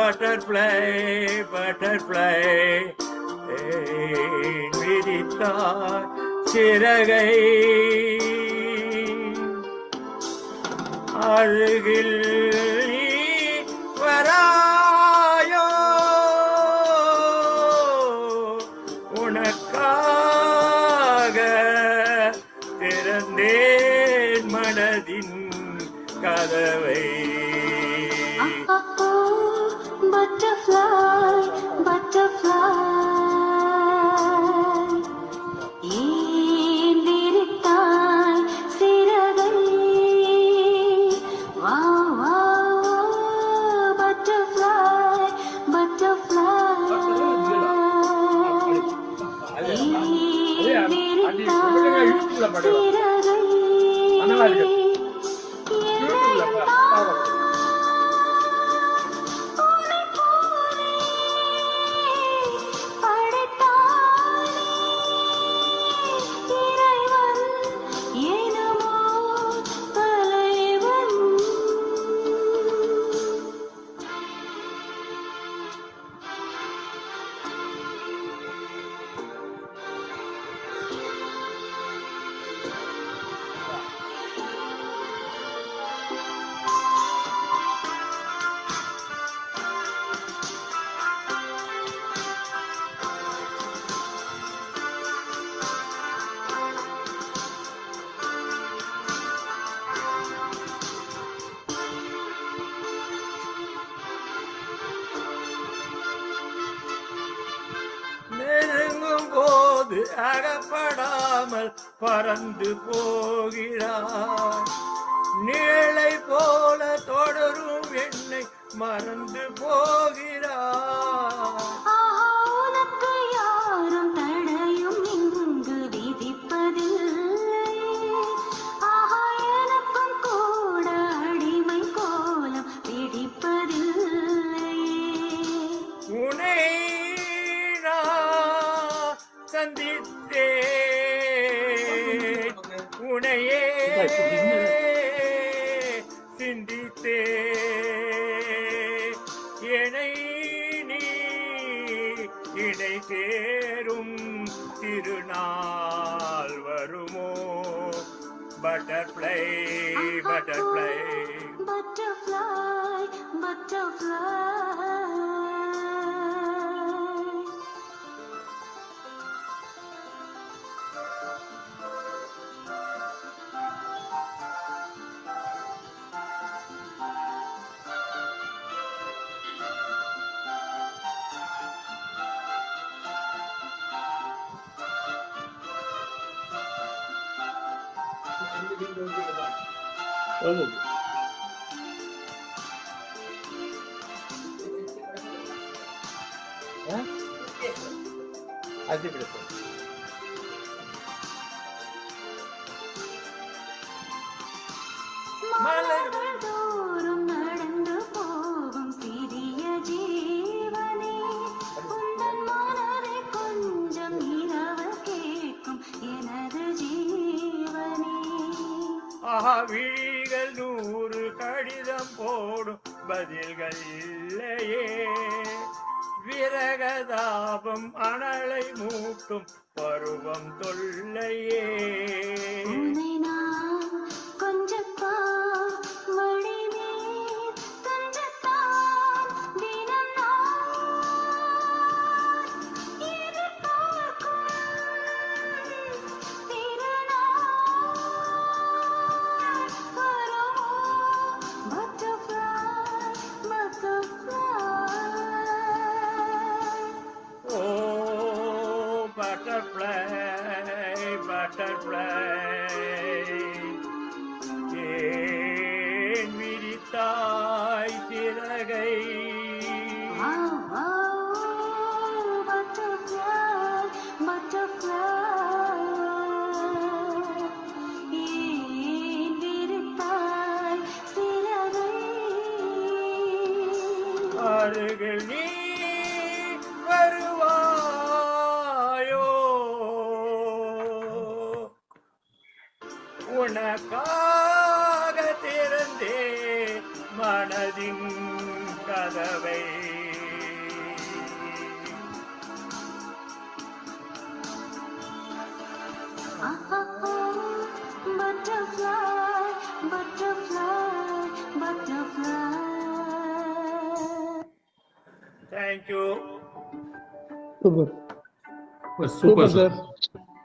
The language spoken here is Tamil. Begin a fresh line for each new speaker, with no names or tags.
butterfly, butterfly, விரித்தாய் சிறகை அருகில் வராயோ உனக்காக திறந்தேன் மனதின் கதவை.
Butterfly, butterfly, ஏன் விரித்தாய் சிறகை? Wow, wow, butterfly, butterfly, ஏன் விரித்தாய் சிறகை?
நெருங்கும் போது அகப்படாமல் பறந்து போகிறார். நிழலை போல தொடரும் என்னை மறந்து போகிறார்.
உனக்கு யாரும் தடையும் இங்கு விதிப்பதில்லை. எனக்கும் கூட அடிமை கோலம் பிடிப்பதில்லை.
உனை சந்தித்தே உனையே சிந்தித்தே என்னை நீ இடை சேரும் திருநாள் வருமோ? Butterfly, butterfly,
butterfly, butterfly. மலர்கள் தோறும் நடந்து போகும் சிறிய ஜீவனே, உந்தன் மனதை கொஞ்சம் இரவு கேட்கும் எனது ஜீவனே.
விழிகள் 100 கடிதம் போடும் பதில்கள் இல்லையே. விரகதாபம் அனலை மூட்டும் பருவம் தொல்லையே. Butterfly, butterfly, ஏன் விரித்தாய் சிறகை?
Butterfly, butterfly, ஏன் விரித்தாய் சிறகை?
அருகில் நீ வருவாயோ? உனக்காக திறந்தே மனதின் கதவை.
Butterfly, butterfly, butterfly.
Thank you.
Super
super
super
sir.
Sir